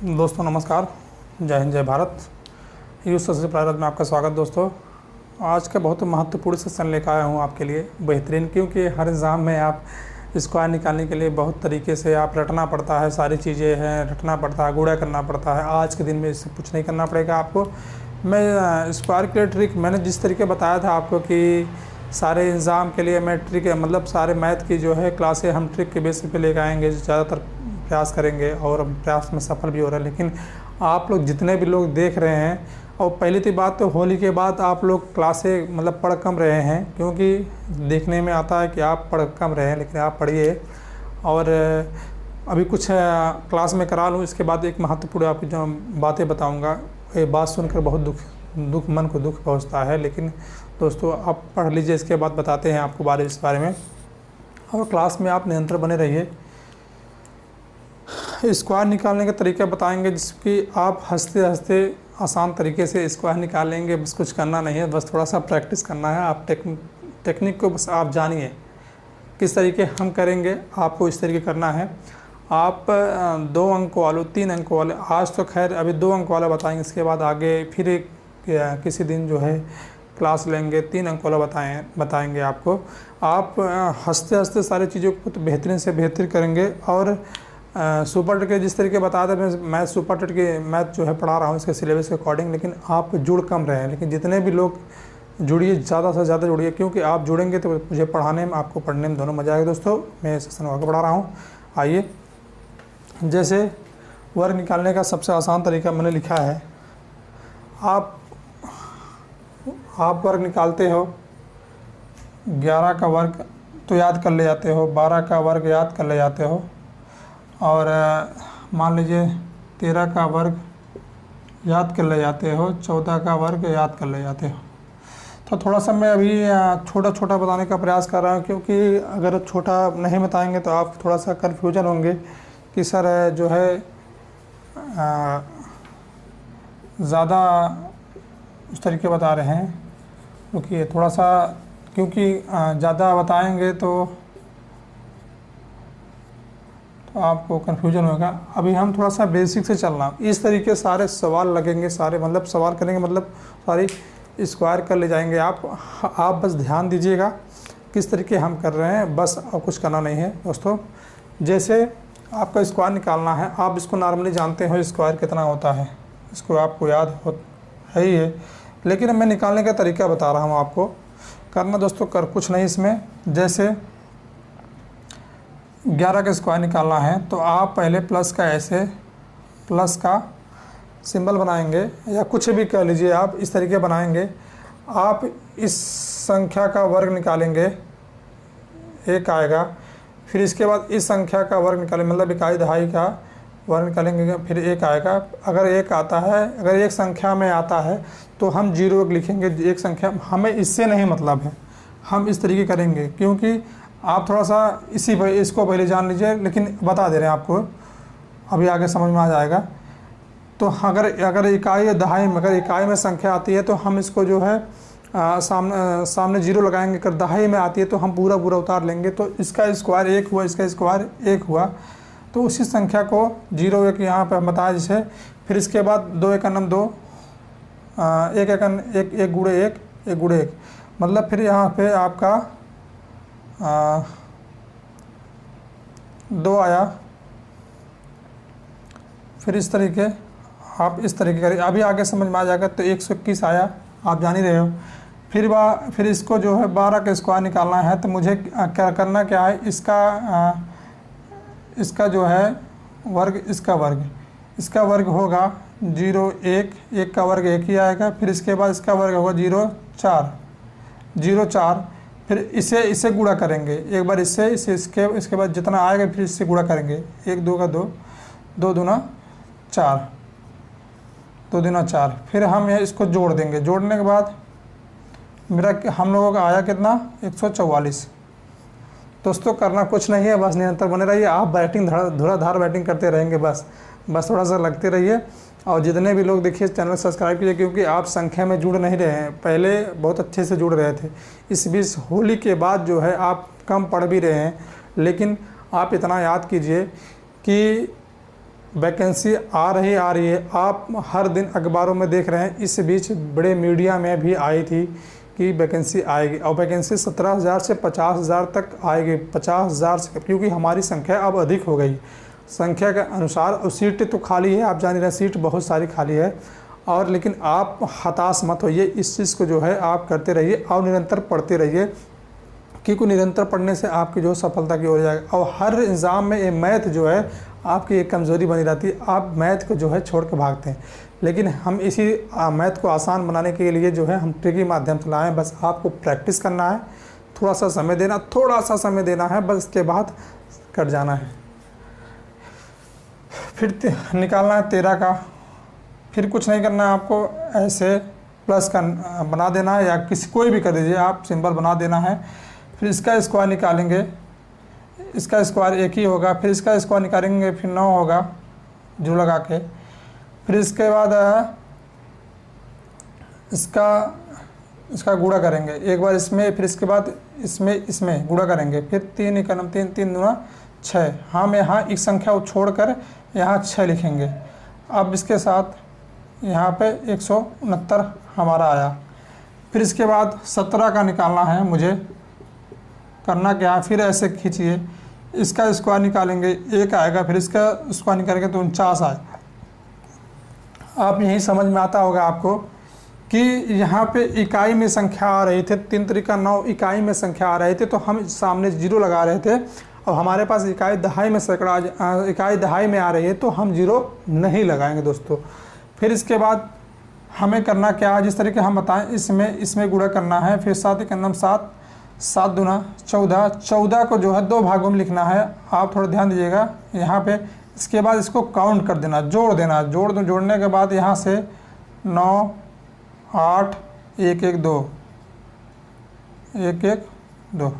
दोस्तों नमस्कार, जय हिंद जय भारत। यूथ सक्सेस प्राइवेट में आपका स्वागत। दोस्तों आज का बहुत महत्वपूर्ण सेशन लेकर आया हूँ आपके लिए बेहतरीन, क्योंकि हर एग्ज़ाम में आप स्क्वायर निकालने के लिए बहुत तरीके से आप रटना पड़ता है, सारी चीज़ें हैं, रटना पड़ता है, गुणा करना पड़ता है। आज के दिन में इससे कुछ नहीं करना पड़ेगा आपको। मैं स्क्वायर के लिए ट्रिक मैंने जिस तरीके बताया था आपको कि सारे एग्ज़ाम के लिए मैं ट्रिक मतलब सारे मैथ की जो है क्लासें हम ट्रिक के बेसिस पे लेकर आएंगे, ज़्यादातर प्रयास करेंगे और प्रयास में सफल भी हो रहा है। लेकिन आप लोग जितने भी लोग देख रहे हैं, और पहली तो बात तो होली के बाद आप लोग क्लासें मतलब पढ़ कम रहे हैं, क्योंकि देखने में आता है कि आप पढ़ कम रहे हैं, लेकिन आप पढ़िए। और अभी कुछ क्लास में करा लूँ, इसके बाद एक महत्वपूर्ण आपकी जो बातें बताऊँगा, ये बात सुनकर बहुत दुख मन को दुख पहुँचता है। लेकिन दोस्तों आप पढ़ लीजिए, इसके बाद बताते हैं आपको इस बारे में। और क्लास में आप निरंतर बने रहिए। स्क्वायर निकालने के तरीके बताएंगे, जिसकी आप हंसते हंसते आसान तरीके से स्क्वायर निकालेंगे। बस कुछ करना नहीं है, बस थोड़ा सा प्रैक्टिस करना है। आप टेक्निक को बस आप जानिए किस तरीके हम करेंगे, आपको इस तरीके करना है। आप 2 अंक वाले 3 अंक वाले, आज तो खैर अभी 2 अंक वाला बताएंगे, इसके बाद आगे फिर किसी दिन जो है क्लास लेंगे 3 अंक वाला बताएंगे आपको। आप हंसते हंसते सारी चीज़ों को तो बेहतरीन से बेहतर करेंगे। और सुपर टेट के जिस तरीके बता दें, मैं सुपर टेट के मैथ जो है पढ़ा रहा हूँ इसके सिलेबस के अकॉर्डिंग, लेकिन आप जुड़ कम रहे हैं। लेकिन जितने भी लोग जुड़िए, ज़्यादा से ज़्यादा जुड़िए, क्योंकि आप जुड़ेंगे तो मुझे पढ़ाने में, आपको पढ़ने में दोनों मजा आएगा। दोस्तों मैं सेशन वाक़ पढ़ा रहा हूँ। आइए, जैसे वर्ग निकालने का सबसे आसान तरीका मैंने लिखा है। आप वर्ग निकालते हो, 11 का वर्ग तो याद कर ले जाते हो, 12 का वर्ग याद कर ले जाते हो, और मान लीजिए 13 का वर्ग याद कर ले जाते हो, 14 का वर्ग याद कर ले जाते हो। तो थोड़ा सा मैं अभी छोटा छोटा बताने का प्रयास कर रहा हूँ, क्योंकि अगर छोटा नहीं बताएंगे तो आप थोड़ा सा कन्फ्यूजन होंगे कि सर जो है ज़्यादा उस तरीके बता रहे हैं। क्योंकि थोड़ा सा क्योंकि ज़्यादा बताएंगे तो आपको कन्फ्यूजन होगा। अभी हम थोड़ा सा बेसिक से चलना, इस तरीके सारे सवाल लगेंगे, सारे मतलब सवाल करेंगे, मतलब सारी स्क्वायर कर ले जाएंगे आप बस ध्यान दीजिएगा किस तरीके हम कर रहे हैं, बस और कुछ करना नहीं है। दोस्तों जैसे आपका स्क्वायर निकालना है, आप इसको नॉर्मली जानते हो स्क्वायर कितना होता है, इसको आपको याद है ही है, लेकिन मैं निकालने का तरीका बता रहा हूँ आपको। करना दोस्तों कर कुछ नहीं इसमें। जैसे 11 का स्क्वायर निकालना है, तो आप पहले प्लस का ऐसे प्लस का सिंबल बनाएंगे, या कुछ भी कर लीजिए, आप इस तरीके बनाएंगे। आप इस संख्या का वर्ग निकालेंगे, 1 आएगा। फिर इसके बाद इस संख्या का वर्ग निकालेंगे, मतलब इकाई दहाई का वर्ग निकालेंगे, फिर 1 आएगा। अगर 1 आता है, अगर एक संख्या में आता है तो हम 0 लिखेंगे। एक संख्या हमें इससे नहीं मतलब है, हम इस तरीके करेंगे, क्योंकि आप थोड़ा सा इसको पहले जान लीजिए, लेकिन बता दे रहे हैं आपको, अभी आगे समझ में आ जाएगा। तो अगर इकाई दहाई में, अगर इकाई में संख्या आती है तो हम इसको जो है सामने 0 लगाएंगे। अगर दहाई में आती है तो हम पूरा उतार लेंगे। तो इसका स्क्वायर 1 हुआ, इसका स्क्वायर 1 हुआ, तो उसी संख्या को 0 1 यहाँ पर हम बताया जिसे। फिर इसके बाद 2 1 2, 1 1 गुणे 1 गुणे 1, मतलब फिर यहाँ पे आपका 2 आया। फिर इस तरीके आप इस तरीके करिए, अभी आगे समझ में आ जाएगा। तो 121 आया, आप जान ही रहे हो। फिर इसको जो है 12 का स्क्वायर निकालना है, तो मुझे क्या करना क्या है, इसका जो है वर्ग, इसका वर्ग होगा 0 1, 1 का वर्ग 1 ही आएगा। फिर इसके बाद इसका वर्ग होगा 0 4, फिर इससे गुणा करेंगे एक बार, इसके बाद जितना आएगा फिर इससे गुणा करेंगे। 1 2 का 2, 2 दूना 4, 2 दूना 4। फिर हम इसको जोड़ देंगे। जोड़ने के बाद हम लोगों का आया कितना, 144। दोस्तों करना कुछ नहीं है, बस निरंतर बने रहिए। आप बैटिंग धुराधार बैटिंग करते रहेंगे, बस थोड़ा सा लगते रहिए। और जितने भी लोग देखिए चैनल सब्सक्राइब कीजिए, क्योंकि आप संख्या में जुड़ नहीं रहे हैं, पहले बहुत अच्छे से जुड़ रहे थे। इस बीच होली के बाद जो है आप कम पढ़ भी रहे हैं, लेकिन आप इतना याद कीजिए कि वैकेंसी आ रही है। आप हर दिन अखबारों में देख रहे हैं, इस बीच बड़े मीडिया में भी आई थी कि वैकेंसी आएगी, और वैकेंसी 17,000 से 50,000 तक आएगी। 50,000 से, क्योंकि हमारी संख्या अब अधिक हो गई, संख्या के अनुसार। और सीटें तो खाली है, आप जान रहे हैं, सीट बहुत सारी खाली है। और लेकिन आप हताश मत होइए, इस चीज़ को जो है आप करते रहिए और निरंतर पढ़ते रहिए, क्योंकि निरंतर पढ़ने से आपकी जो सफलता की ओर जाएगा। और हर एग्ज़ाम में ये मैथ जो है आपकी एक कमज़ोरी बनी रहती है, आप मैथ को जो है छोड़ के भागते हैं। लेकिन हम इसी मैथ को आसान बनाने के लिए जो है हम ट्रिकी माध्यम से लाएँ। बस आपको प्रैक्टिस करना है, थोड़ा सा समय देना है, बस इसके बाद कट जाना है। फिर निकालना है 13 का। फिर कुछ नहीं करना है आपको, ऐसे प्लस का बना देना है, या कोई भी कर दीजिए आप, सिंबल बना देना है। फिर इसका स्क्वायर निकालेंगे, इसका स्क्वायर 1 ही होगा। फिर इसका स्क्वायर निकालेंगे, फिर 9 होगा जो लगा के। फिर इसके बाद इसका गुणा करेंगे एक बार इसमें, फिर इसके बाद इसमें गुणा करेंगे। फिर 3 इकनम 3, 3 दूना 6। हम यहाँ एक संख्या छोड़कर यहाँ 6 लिखेंगे। अब इसके साथ यहाँ पे 169 हमारा आया। फिर इसके बाद 17 का निकालना है मुझे। करना क्या है, फिर ऐसे खींचिए, इसका स्क्वायर निकालेंगे 1 आएगा, फिर इसका स्क्वायर निकालेंगे तो 49 आए। आप यही समझ में आता होगा आपको कि यहाँ पे इकाई में संख्या आ रही थे, 3 तरीका 9 इकाई में संख्या आ रहे थे, तो हम सामने 0 लगा रहे थे। और हमारे पास इकाई दहाई में इकाई दहाई में आ रही है, तो हम 0 नहीं लगाएंगे दोस्तों। फिर इसके बाद हमें करना क्या है, जिस तरीके हम बताएं, इसमें गुणा करना है। फिर 7 इकन्नम 7, 7 दूना 14। 14 को जो है 2 भागों में लिखना है, आप थोड़ा ध्यान दीजिएगा यहाँ पे। इसके बाद इसको काउंट कर देना, जोड़ देना। जोड़ने के बाद यहाँ से 9, 8, 1, 1, 2, 1, 1, 2।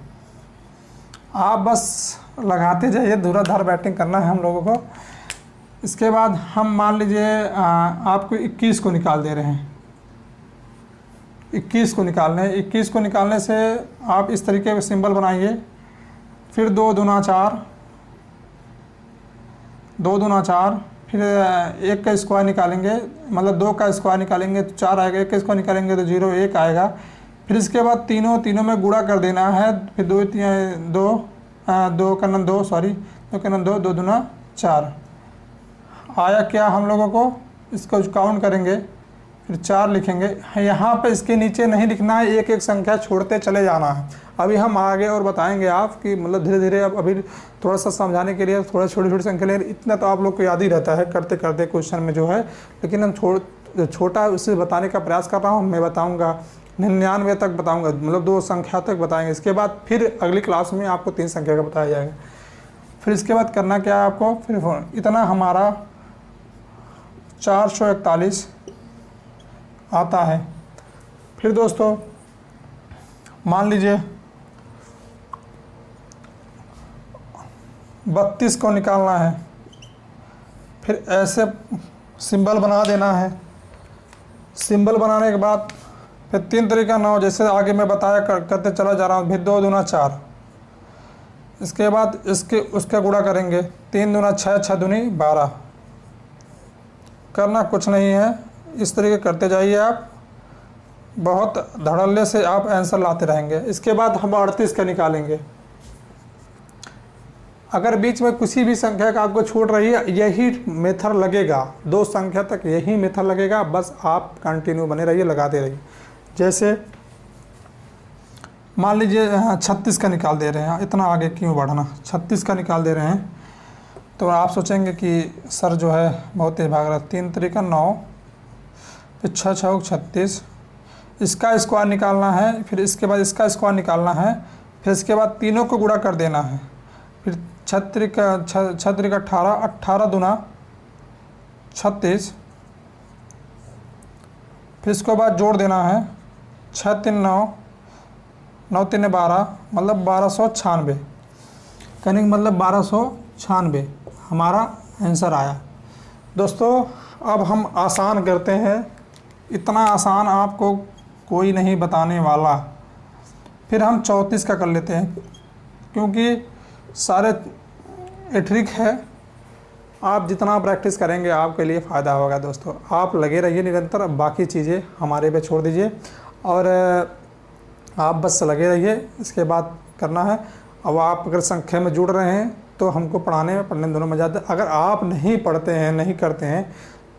आप बस लगाते जाइए, धुराधार बैटिंग करना है हम लोगों को। इसके बाद हम मान लीजिए आपको 21 को निकाल दे रहे हैं। 21 को निकालने 21 को निकालने से आप इस तरीके से सिंबल बनाइए। फिर 2 दूना 4, 2 दूना 4। फिर 1 का स्क्वायर निकालेंगे, मतलब 2 का स्क्वायर निकालेंगे तो 4 आएगा। 1 का स्क्वायर निकालेंगे तो 0, 1 आएगा। फिर इसके बाद तीनों में गुणा कर देना है। फिर 2 कन्नम 2, सॉरी 2 कन्नम 2, 2 दूना 4 आया। क्या हम लोगों को इसको काउंट करेंगे, फिर 4 लिखेंगे। यहाँ पे इसके नीचे नहीं लिखना है, एक एक संख्या छोड़ते चले जाना है। अभी हम आगे और बताएंगे आप कि मतलब धीरे धीरे, अब अभी थोड़ा सा समझाने के लिए थोड़ा छोटी संख्या ले, इतना तो आप लोग को याद ही रहता है करते करते क्वेश्चन में जो है। लेकिन हम छोटा उससे बताने का प्रयास कर रहा हूँ। मैं बताऊँगा 99 तक बताऊँगा, मतलब 2 संख्या तक बताएंगे। इसके बाद फिर अगली क्लास में आपको 3 संख्या का बताया जाएगा। फिर इसके बाद करना क्या है आपको, फिर इतना हमारा 441 आता है। फिर दोस्तों मान लीजिए 32 को निकालना है। फिर ऐसे सिंबल बना देना है। सिंबल बनाने के बाद फिर 3 तरीका 9, जैसे आगे मैं बताया करते चला जा रहा हूँ। फिर 2 दूना 4। इसके बाद उसका गुणा करेंगे, 3 दूना 6, 6 दूनी 12। करना कुछ नहीं है, इस तरीके करते जाइए आप, बहुत धड़ल्ले से आप आंसर लाते रहेंगे। इसके बाद हम 38 का निकालेंगे। अगर बीच में किसी भी संख्या का आपको छूट रही है, यही मेथड लगेगा, 2 संख्या तक यही मेथड लगेगा। बस आप कंटिन्यू बने रहिए, लगाते रहिए। जैसे मान लीजिए 36 का निकाल दे रहे हैं, इतना आगे क्यों बढ़ना, 36 का निकाल दे रहे हैं, तो आप सोचेंगे कि सर जो है बहुत तेज भाग रहा है। 3 तरीका 9, फिर 6 6 36। इसका स्क्वायर निकालना है, फिर इसके बाद इसका स्क्वायर निकालना है। फिर इसके बाद तीनों को गुणा कर देना है। फिर 6 तरीका 18, 18 दूना 36। फिर इसके बाद जोड़ देना है, 6 3 9, 9 3 12, मतलब 1296। कहने का मतलब 1296 हमारा आंसर आया। दोस्तों अब हम आसान करते हैं, इतना आसान आपको कोई नहीं बताने वाला। फिर हम 34 का कर लेते हैं, क्योंकि सारे ट्रिक है आप जितना प्रैक्टिस करेंगे आपके लिए फ़ायदा होगा दोस्तों। आप लगे रहिए निरंतर, बाकी चीज़ें हमारे पे छोड़ दीजिए और आप बस लगे रहिए। इसके बाद करना है, अब आप अगर संख्या में जुड़ रहे हैं तो हमको पढ़ने दोनों में ज़्यादा। अगर आप नहीं पढ़ते हैं, नहीं करते हैं,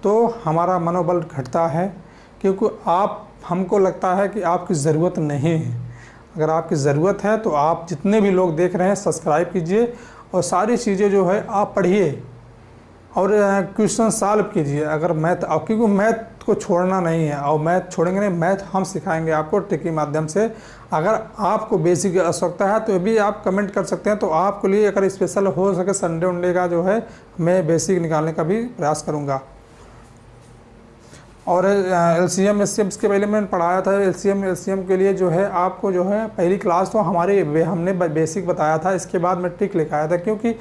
तो हमारा मनोबल घटता है, क्योंकि हमको लगता है कि आपकी ज़रूरत नहीं है। अगर आपकी ज़रूरत है तो आप जितने भी लोग देख रहे हैं सब्सक्राइब कीजिए और सारी चीज़ें जो है आप पढ़िए और क्वेश्चन सॉल्व कीजिए। अगर मैथ, क्योंकि मैथ को छोड़ना नहीं है, और मैथ छोड़ेंगे नहीं, मैथ हम सिखाएंगे आपको ट्रिक के माध्यम से। अगर आपको बेसिक आवश्यकता है तो भी आप कमेंट कर सकते हैं, तो आपके लिए अगर स्पेशल हो सके संडे उंडे का जो है मैं बेसिक निकालने का भी प्रयास करूँगा। और LCM SCM इसके पहले मैंने पढ़ाया था। LCM के लिए जो है आपको जो है पहली क्लास तो हमने बेसिक बताया था, इसके बाद मैं ट्रिक लेकर आया था, क्योंकि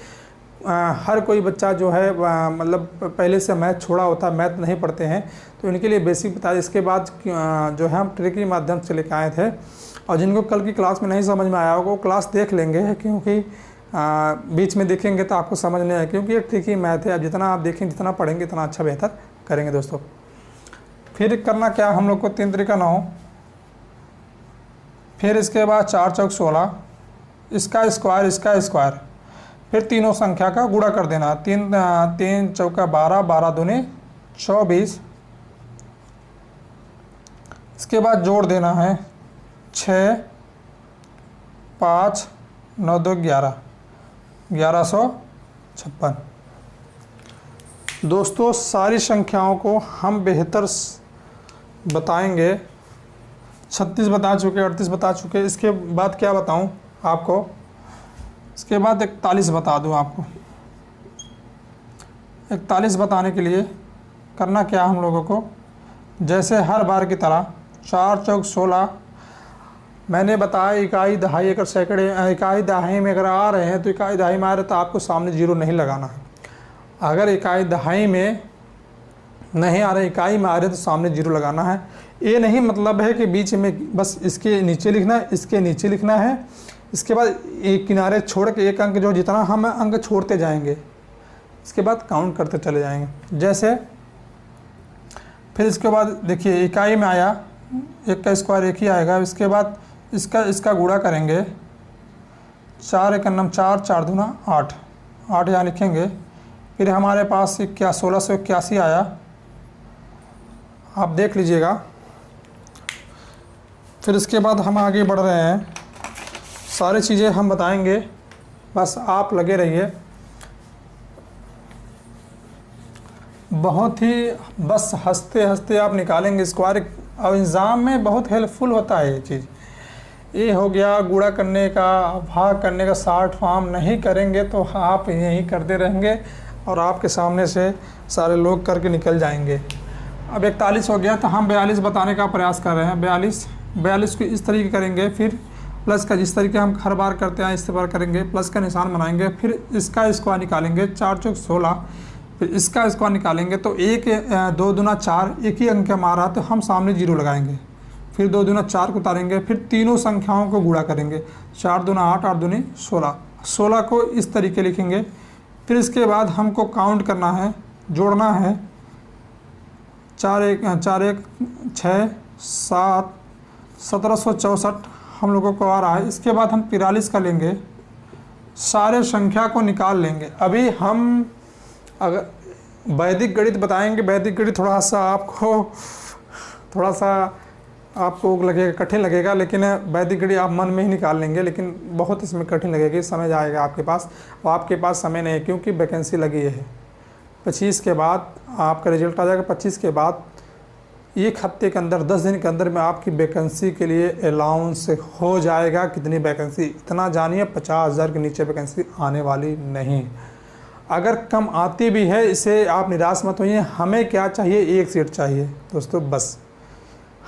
हर कोई बच्चा जो है मतलब पहले से मैथ छोड़ा होता है, मैथ नहीं पढ़ते हैं, तो इनके लिए बेसिक बताया। इसके बाद जो है हम ट्रिक के माध्यम से लेकर आए थे, और जिनको कल की क्लास में नहीं समझ में आया होगा वो क्लास देख लेंगे, क्योंकि बीच में देखेंगे तो आपको समझ नहीं आए, क्योंकि ये ट्रिक ही मैथ है। अब जितना आप देखेंगे, जितना पढ़ेंगे, इतना अच्छा बेहतर करेंगे दोस्तों। फिर करना क्या हम लोग को 3 3 9, फिर इसके बाद 4 चौक 16, इसका स्क्वायर, इसका स्क्वायर, फिर तीनों संख्या का गुणा कर देना। 3 चौका 12, 12 दूनी 24, इसके बाद जोड़ देना है 6, 5, 9 2 11, 1156। दोस्तों सारी संख्याओं को हम बेहतर बताएंगे। 36 बता चुके, 38 बता चुके, इसके बाद क्या बताऊं आपको, इसके बाद 41 बता दूं आपको। 41 बताने के लिए करना क्या हम लोगों को, जैसे हर बार की तरह 4 चौक 16 मैंने बताया, इकाई दहाई, अगर सैकड़े इकाई दहाई में अगर आ रहे हैं तो इकाई दहाई में आ रहे तो आपको सामने जीरो नहीं लगाना है। अगर इकाई दहाई में नहीं आ रहे, इकाई में आ रहे तो सामने जीरो लगाना है। ये नहीं मतलब है कि बीच में बस इसके नीचे लिखना है, इसके नीचे लिखना है, इसके बाद एक किनारे छोड़ के एक अंक जो जितना हम अंक छोड़ते जाएंगे, इसके बाद काउंट करते चले जाएंगे। जैसे फिर इसके बाद देखिए इकाई में आया, 1 का स्क्वायर 1 ही आएगा। इसके बाद इसका गुणा करेंगे, 4 1 9 4, 4 दूना 8, 8 यहाँ लिखेंगे। फिर हमारे पास 1681 आया, आप देख लीजिएगा। फिर इसके बाद हम आगे बढ़ रहे हैं, सारी चीज़ें हम बताएंगे, बस आप लगे रहिए। बहुत ही बस हंसते हंसते आप निकालेंगे स्क्वायर। और एग्ज़ाम में बहुत हेल्पफुल होता है ये चीज़। ये हो गया गुणा करने का, भाग करने का। शॉर्ट फॉर्म नहीं करेंगे तो आप यही करते रहेंगे और आपके सामने से सारे लोग करके निकल जाएंगे। अब 41 हो गया तो हम 42 बताने का प्रयास कर रहे हैं। 42 को इस तरीके करेंगे, फिर प्लस का जिस तरीके हम हर बार करते हैं इस बार करेंगे, प्लस का निशान बनाएंगे। फिर इसका स्क्वायर निकालेंगे, 4 चौक 16, फिर इसका स्क्वायर निकालेंगे तो 1 2 दूना 4, एक ही अंक हमारा तो हम सामने जीरो लगाएंगे। फिर 2 दूना 4 को उतारेंगे, फिर तीनों संख्याओं को गुणा करेंगे, 4 दूना 8, 8 दूनी 16, 16 को इस तरीके लिखेंगे। फिर इसके बाद हमको काउंट करना है, जोड़ना है, 4 1 6 7, 1764 हम लोगों को आ रहा है। इसके बाद हम 43 का लेंगे, सारे संख्या को निकाल लेंगे। अभी हम अगर वैदिक गणित बताएंगे, वैदिक गणित थोड़ा सा आपको लगेगा, कठिन लगेगा, लेकिन वैदिक गणित आप मन में ही निकाल लेंगे, लेकिन बहुत इसमें कठिन लगेगी, समय आएगा आपके पास, और आपके पास समय नहीं है क्योंकि वैकेंसी लगी है। 25 के बाद आपका रिजल्ट आ जाएगा। 25 के बाद 1 हफ्ते के अंदर, 10 दिन के अंदर में आपकी वैकेंसी के लिए अलाउंस हो जाएगा। कितनी वैकेंसी, इतना जानिए 50,000 के नीचे वैकेंसी आने वाली नहीं। अगर कम आती भी है, इसे आप निराश मत होइए। हमें क्या चाहिए, 1 सीट चाहिए दोस्तों, बस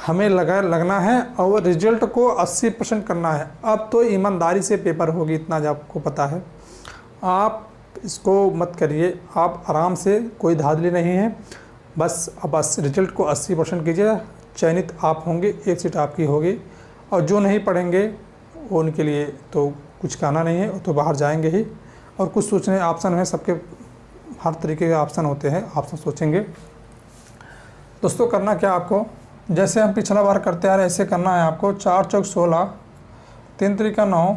हमें लगना है और रिजल्ट को 80% करना है। अब तो ईमानदारी से पेपर होगी, इतना जो आपको पता है। आप इसको मत करिए, आप आराम से, कोई धांधली नहीं है, बस रिजल्ट को 80% कीजिए। चयनित आप होंगे, 1 सीट आपकी होगी। और जो नहीं पढ़ेंगे वो उनके लिए तो कुछ कहना नहीं है, वो तो बाहर जाएंगे ही। और कुछ सोचने ऑप्शन है सबके हर तरीके के ऑप्शन होते हैं, ऑप्शन सोचेंगे। दोस्तों करना क्या आपको, जैसे हम पिछला बार करते आ रहे ऐसे करना है आपको। 4 चौक 16, 3 त्रिका 9,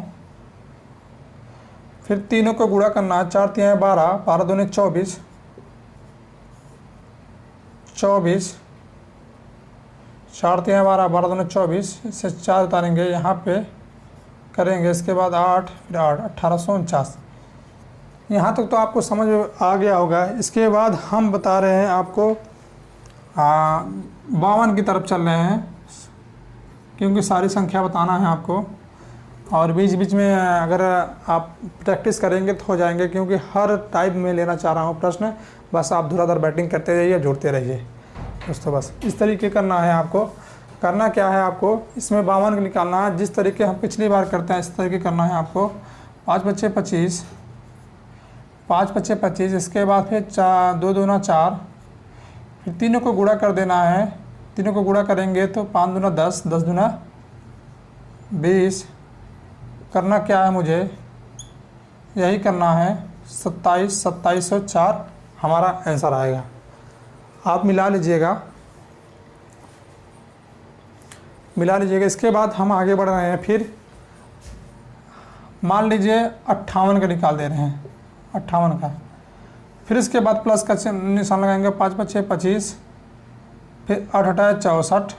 फिर तीनों को गुणा करना है। 4 तिहाई 12, 12 दूनी 24, 24, 4 तिहाई 12, 12 दूनी 24, इससे 4 उतारेंगे यहाँ पे करेंगे। इसके बाद 8, फिर 8, 1849। यहाँ तक तो आपको समझ आ गया होगा। इसके बाद हम बता रहे हैं आपको 52 की तरफ चल रहे हैं, क्योंकि सारी संख्या बताना है आपको। और बीच बीच में अगर आप प्रैक्टिस करेंगे तो हो जाएंगे, क्योंकि हर टाइप में लेना चाह रहा हूँ प्रश्न। बस आप धुराधर बैटिंग करते रहिए, जुड़ते रहिए दोस्तों। बस इस तरीके करना है आपको। करना क्या है आपको, इसमें 52 निकालना है। जिस तरीके हम पिछली बार करते हैं इस तरीके करना है आपको। 5 पच्चे 25, 5 पच्चे 25। इसके बाद फिर 2 दूना 4, फिर तीनों को गुणा कर देना है। तीनों को गुणा करेंगे तो 5 दूना 10, 10 दूना 20। करना क्या है मुझे, यही करना है 27, 2704 हमारा आंसर आएगा। आप मिला लीजिएगा, मिला लीजिएगा। इसके बाद हम आगे बढ़ रहे हैं। फिर मान लीजिए 58 का निकाल दे रहे हैं, 58 का। फिर इसके बाद प्लस का निशान लगाएंगे। 5 पच्चे 25, फिर 8 8 64,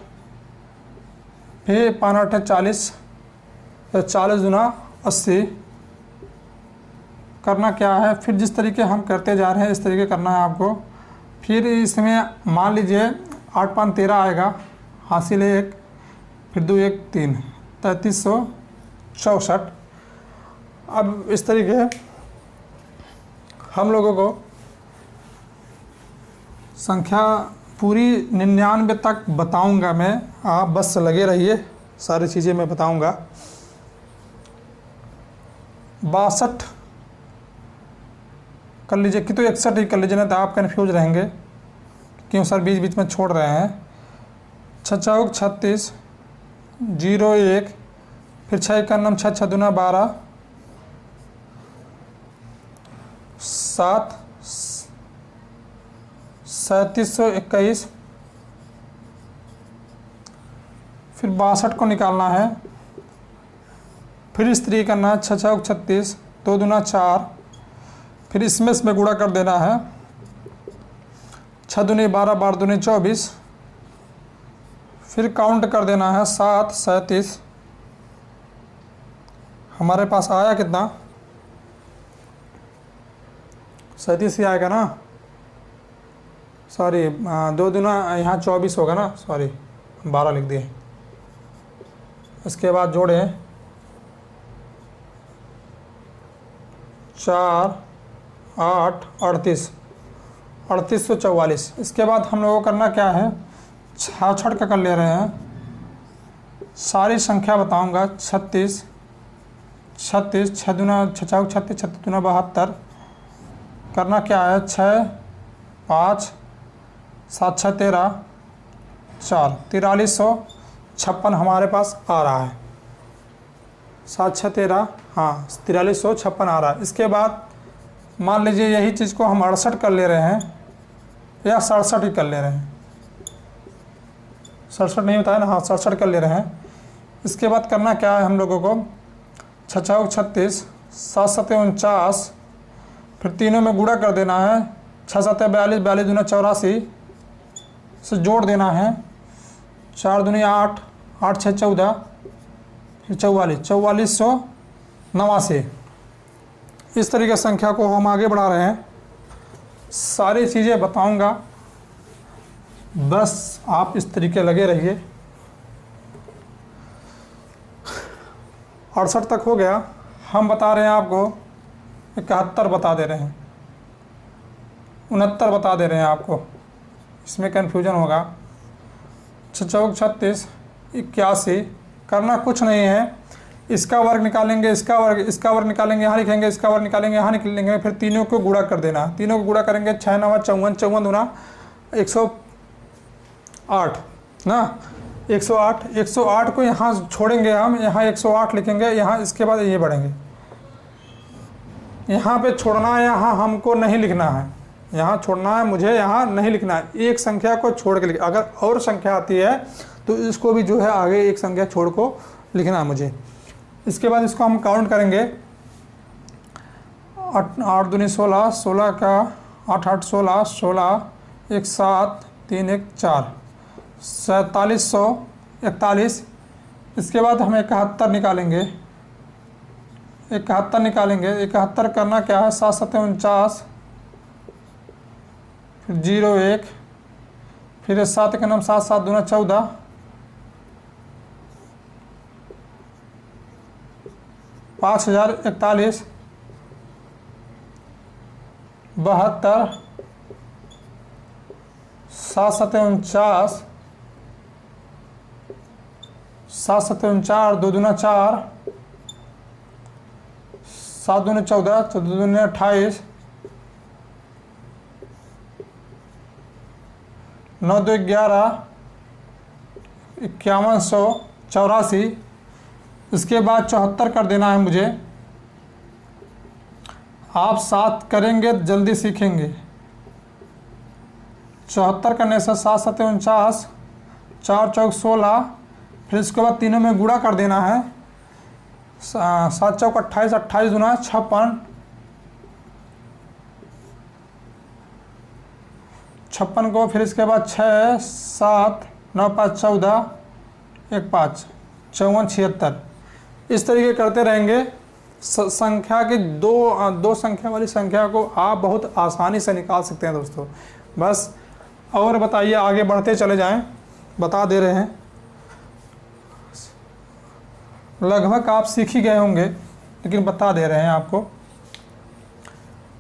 फिर 5 8 40, तो 40 दूना 80। करना क्या है, फिर जिस तरीके हम करते जा रहे हैं इस तरीके करना है आपको। फिर इसमें मान लीजिए 8 5 13 आएगा, हासिल 1, फिर 2 1 3, 3364। अब इस तरीके हम लोगों को संख्या पूरी 99 तक बताऊंगा मैं, आप बस लगे रहिए, सारी चीज़ें मैं बताऊंगा। 62 कर लीजिए कि तो 61 ही कर लीजिए, ना तो आप कन्फ्यूज रहेंगे क्यों सर बीच बीच में छोड़ रहे हैं। 6 चौक 36, 0 1, फिर 6 का नाम 6 6 दूना 12, 7 3721। फिर 62 को निकालना है। फिर स्त्री करना है 6 चौक 36, 2 दूना 4, फिर इसमें गुणा कर देना है। 6 दूनी 12, 12 दूनी 24, फिर काउंट कर देना है 7 37। हमारे पास आया कितना, 37 ही आएगा ना, सॉरी 2 दूना यहाँ 24 होगा ना, सॉरी 12 लिख दिए। इसके बाद जोड़े 4 8 38, 3844। इसके बाद हम लोगों को करना क्या है, 66 का कर ले रहे हैं। सारी संख्या बताऊंगा। 36 36, 6 दूना 6 चौक 36, 36 दूना 72। करना क्या है, 6 5 7 6 13 4, 4356 हमारे पास आ रहा है। 7 6 13, हाँ 4356 आ रहा है। इसके बाद मान लीजिए यही चीज़ को हम 68 कर ले रहे हैं या 67 ही कर ले रहे हैं। 67 नहीं होता है ना, हाँ 67 कर ले रहे हैं। इसके बाद करना क्या है हम लोगों को, 6 चौक 36, 7 7 49, फिर तीनों में गुणा कर देना है। 6 7 42, 42 दूना 84 से जोड़ देना है। 4 दूनी 8, 8 6 14, फिर 44, 4489। इस तरीके संख्या को हम आगे बढ़ा रहे हैं। सारी चीज़ें बताऊंगा, बस आप इस तरीके लगे रहिए। 68 तक हो गया। हम बता रहे हैं आपको 71 बता दे रहे हैं, 69 बता दे रहे हैं आपको, इसमें कन्फ्यूजन होगा। 6 चौक 36, 81। करना कुछ नहीं है, इसका वर्ग निकालेंगे, इसका वर्ग निकालेंगे, यहाँ लिखेंगे, इसका वर्ग निकालेंगे, यहाँ निकालेंगे। फिर तीनों को गुणा कर देना। तीनों को गुणा करेंगे। 6 9 54, 54 दूना 108 ना, 108। 108 को यहाँ छोड़ेंगे हम, यहाँ 108 लिखेंगे, यहाँ इसके बाद ये बढ़ेंगे। यहाँ पे छोड़ना है, यहाँ हमको नहीं लिखना है, यहाँ छोड़ना है मुझे, यहाँ नहीं लिखना है, एक संख्या को छोड़ के लिख। अगर और संख्या आती है तो इसको भी जो है आगे एक संख्या छोड़ को लिखना है मुझे। इसके बाद इसको हम काउंट करेंगे। 8 दूनी 16, 16 का 8 8 16, 16 1 7 3 1 4, 4741। इसके बाद हम 71 निकालेंगे। 71 निकालेंगे। 71 करना क्या है, 7 7 49, फिर 0 1, फिर 7 के नाम 7 7 दूना 14, 5041, 72, 7 7 49, 7 7 49, 2 दूना 4, 7 दूनी 14, 14 दूनी 28, 9 2 11, 5184। इसके बाद 74 कर देना है मुझे। आप 7 करेंगे जल्दी सीखेंगे। 74 करने से 7 7 49, 4 चौक 16, फिर इसके बाद तीनों में गुणा कर देना है। 7 चौक 28, 28 दूना 56, 56 को फिर इसके बाद 6 7 9 5 14 1 5 54 76। इस तरीके करते रहेंगे। संख्या के दो संख्या वाली संख्या को आप बहुत आसानी से निकाल सकते हैं दोस्तों। बस और बताइए, आगे बढ़ते चले जाएं, बता दे रहे हैं। लगभग आप सीख ही गए होंगे लेकिन बता दे रहे हैं आपको।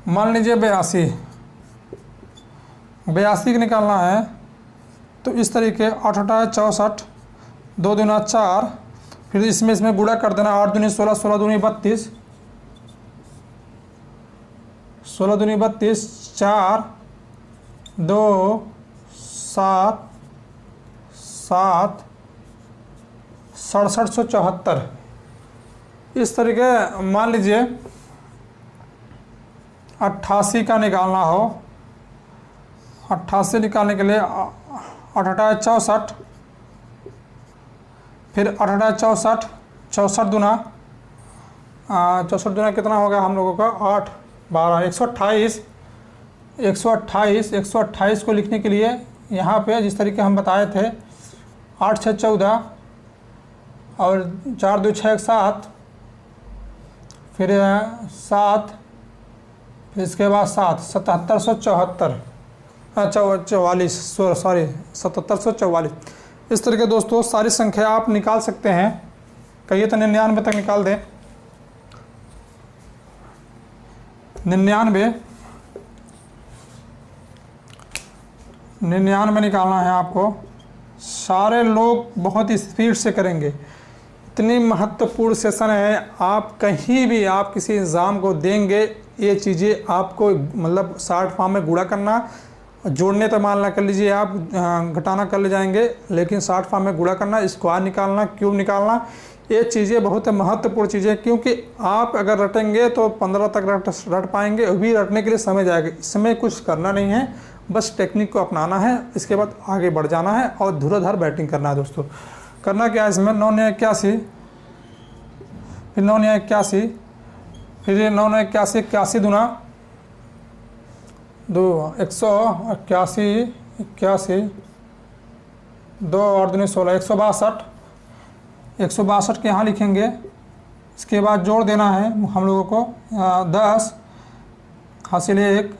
मान लीजिए 82 को निकालना है तो इस तरीके 8 8 64, 2 दूना 4, फिर इसमें गुणा कर देना। 8 दूनी 16, 16 दूनी 32, 16 दूनी 32, 4 2 7 7 6774। इस तरीके मान लीजिए 88 का निकालना हो। 88 निकालने के लिए 8 8 64, फिर 8 8 64, 64 दूना 64 दूना कितना होगा हम लोगों का, 8 12 128। 128 को लिखने के लिए यहाँ पे जिस तरीके हम बताए थे, 8 6 14 और 4 2 6 7, फिर 7, फिर इसके बाद 7 7774, 7744। इस तरीके दोस्तों सारी संख्या आप निकाल सकते हैं। कहिए तो 99 तक निकाल दें। 99 निकालना है आपको। सारे लोग बहुत स्पीड से करेंगे। इतनी महत्वपूर्ण सेशन है, आप कहीं भी आप किसी एग्ज़ाम को देंगे, ये चीज़ें आपको मतलब शॉर्ट फॉर्म में गुणा करना, जोड़ने तो मान ला कर लीजिए आप, घटाना कर ले जाएंगे, लेकिन शॉर्ट फॉर्म में गुणा करना, स्क्वायर निकालना, क्यूब निकालना, ये चीज़ें बहुत महत्वपूर्ण चीज़ें। क्योंकि आप अगर रटेंगे तो 15 तक रट पाएंगे, वो भी रटने के लिए समय जाएगा। इसमें कुछ करना नहीं है, बस टेक्निक को अपनाना है, इसके बाद आगे बढ़ जाना है और धुराधार बैटिंग करना है दोस्तों। करना क्या है इसमें, 9 9 81, फिर 9 9 81, फिर 9 9 81, 81 दूना 2 181, 81 2 और दूनी 16, 162। 162 के यहाँ लिखेंगे। इसके बाद जोड़ देना है हम लोगों को। 10 हासिल 1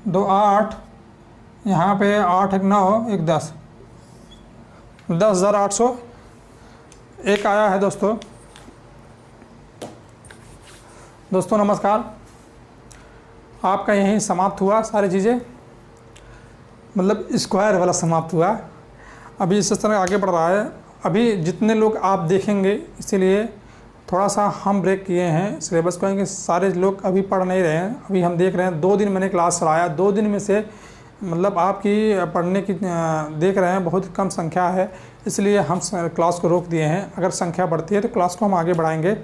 2 8, यहाँ पे 8 1 9 1 10, 10,801 आया है दोस्तों। दोस्तों नमस्कार, आपका यहीं समाप्त हुआ सारी चीज़ें, मतलब स्क्वायर वाला समाप्त हुआ। अभी इस तरह आगे बढ़ रहा है। अभी जितने लोग आप देखेंगे, इसीलिए थोड़ा सा हम ब्रेक किए हैं सिलेबस को, क्योंकि सारे लोग अभी पढ़ नहीं रहे हैं। अभी हम देख रहे हैं, 2 दिन मैंने क्लास चलाया, 2 दिन में से मतलब आपकी पढ़ने की देख रहे हैं बहुत कम संख्या है, इसलिए हम क्लास को रोक दिए हैं। अगर संख्या बढ़ती है तो क्लास को हम आगे बढ़ाएंगे।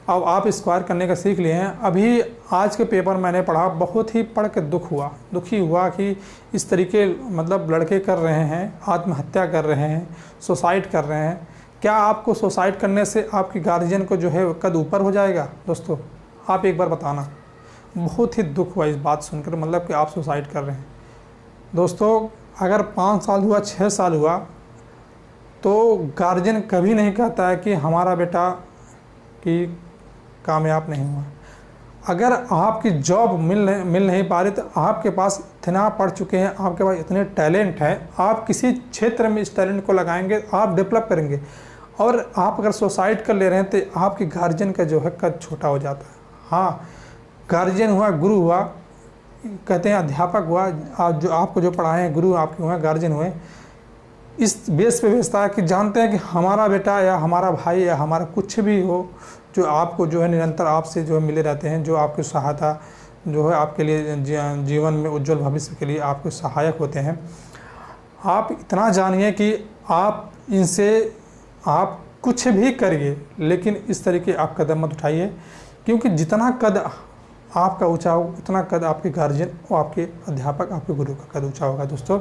अब आप स्क्वायर करने का सीख लिए हैं। अभी आज के पेपर मैंने पढ़ा, बहुत ही पढ़ के दुखी हुआ कि इस तरीके मतलब लड़के कर रहे हैं, आत्महत्या कर रहे हैं, सुसाइड कर रहे हैं। क्या आपको सुसाइड करने से आपकी गार्जियन को जो है कद ऊपर हो जाएगा? दोस्तों आप एक बार बताना। बहुत ही दुख हुआ इस बात सुनकर, मतलब कि आप सुसाइड कर रहे हैं। दोस्तों अगर 5 साल हुआ, 6 साल हुआ, तो गार्जियन कभी नहीं कहता है कि हमारा बेटा कि कामयाब नहीं हुआ। अगर आपकी जॉब मिल नहीं पा रही, तो आपके पास इतना पढ़ चुके हैं, आपके पास इतने टैलेंट है, आप किसी क्षेत्र में इस टैलेंट को लगाएंगे, आप डेवलप करेंगे। और आप अगर सुसाइड कर ले रहे हैं तो आपकी गार्जियन का जो है कद छोटा हो जाता है। हाँ, गार्जियन हुआ, गुरु हुआ, कहते हैं अध्यापक हुआ, जो आपको जो पढ़ाए हैं गुरु आपके हुए, गार्जियन हुए, इस बेस पे भेजता है कि जानते हैं कि हमारा बेटा या हमारा भाई या हमारा कुछ भी हो, जो आपको जो है निरंतर आपसे जो है मिले रहते हैं, जो आपकी सहायता जो है आपके लिए जीवन में उज्जवल भविष्य के लिए आपके सहायक होते हैं। आप इतना जानिए कि आप इनसे आप कुछ भी करिए, लेकिन इस तरीके आप कदम मत उठाइए, क्योंकि जितना कद आपका ऊंचा हो उतना कद आपके गार्जियन और आपके अध्यापक, आपके गुरु का कद ऊंचा होगा। दोस्तों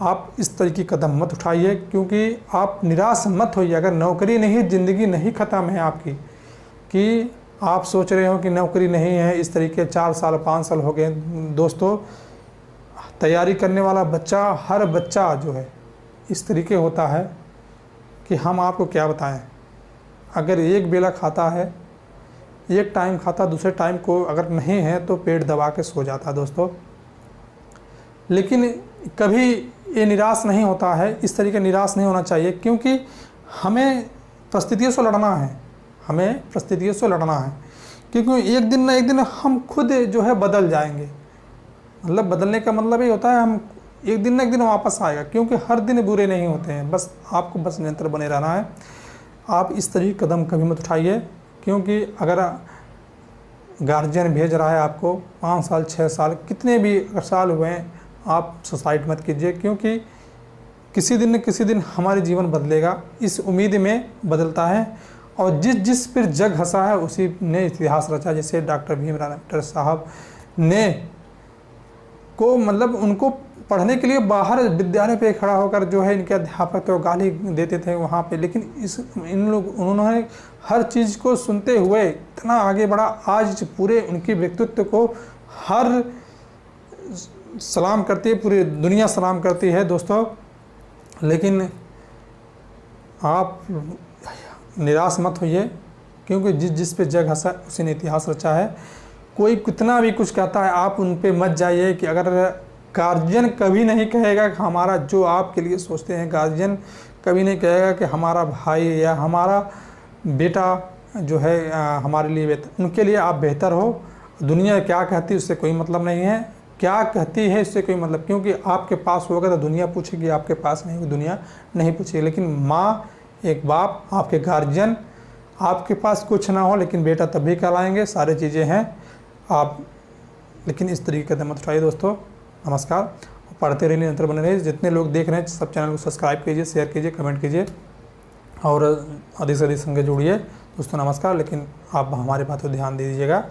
आप इस तरीके कदम मत उठाइए, क्योंकि आप निराश मत होइए। अगर नौकरी नहीं, ज़िंदगी नहीं ख़त्म है आपकी, कि आप सोच रहे हो कि नौकरी नहीं है, इस तरीके 4 साल 5 साल हो गए। दोस्तों तैयारी करने वाला बच्चा, हर बच्चा जो है इस तरीके होता है कि हम आपको क्या बताएं। अगर एक बेला खाता है, एक टाइम खाता, दूसरे टाइम को अगर नहीं है तो पेट दबा के सो जाता है। दोस्तों लेकिन कभी ये निराश नहीं होता है, इस तरीके निराश नहीं होना चाहिए, क्योंकि हमें परिस्थितियों से लड़ना है, क्योंकि एक दिन ना एक दिन हम खुद जो है बदल जाएंगे। मतलब बदलने का मतलब ये होता है हम एक दिन ना एक दिन वापस आएगा, क्योंकि हर दिन बुरे नहीं होते हैं। बस आपको बस निरंतर बने रहना है। आप इस तरीके कदम कभी मत उठाइए, क्योंकि अगर गार्जियन भेज रहा है आपको 5 साल 6 साल कितने भी अगर साल हुए हैं, आप सुसाइड मत कीजिए, क्योंकि किसी दिन न किसी दिन हमारे जीवन बदलेगा, इस उम्मीद में बदलता है। और जिस पर जग हंसा है उसी ने इतिहास रचा। जैसे डॉक्टर भीमराव अम्बेडकर साहब ने को मतलब उनको पढ़ने के लिए बाहर विद्यालय पे खड़ा होकर जो है इनके अध्यापक तो गाली देते थे वहाँ पे, लेकिन उन्होंने हर चीज़ को सुनते हुए इतना आगे बढ़ा। आज पूरे उनके व्यक्तित्व को हर सलाम करती है, पूरी दुनिया सलाम करती है। दोस्तों लेकिन आप निराश मत होइए, क्योंकि जिस पे जग हंसा उसी ने इतिहास रचा है। कोई कितना भी कुछ कहता है आप उन पे मत जाइए। कि अगर गार्जियन कभी नहीं कहेगा कि हमारा जो आपके लिए सोचते हैं, गार्जियन कभी नहीं कहेगा कि हमारा भाई या हमारा बेटा जो है हमारे लिए बेहतर, उनके लिए आप बेहतर हो। दुनिया क्या कहती है उससे कोई मतलब नहीं है, क्या कहती है इससे कोई मतलब, क्योंकि आपके पास होगा तो दुनिया पूछेगी, आपके पास नहीं होगा दुनिया नहीं पूछेगी। लेकिन माँ, एक बाप, आपके गार्जियन, आपके पास कुछ ना हो लेकिन बेटा तब भी कहलाएंगे, सारी चीज़ें हैं आप। लेकिन इस तरीके का कदम मत उठाइए। दोस्तों नमस्कार, पढ़ते रहिए, निरंतर बने रहिए। जितने लोग देख रहे हैं सब चैनल को सब्सक्राइब कीजिए, शेयर कीजिए, कमेंट कीजिए और अधिक से अधिक संग जुड़िए। दोस्तों नमस्कार, लेकिन आप हमारे बात को ध्यान दीजिएगा।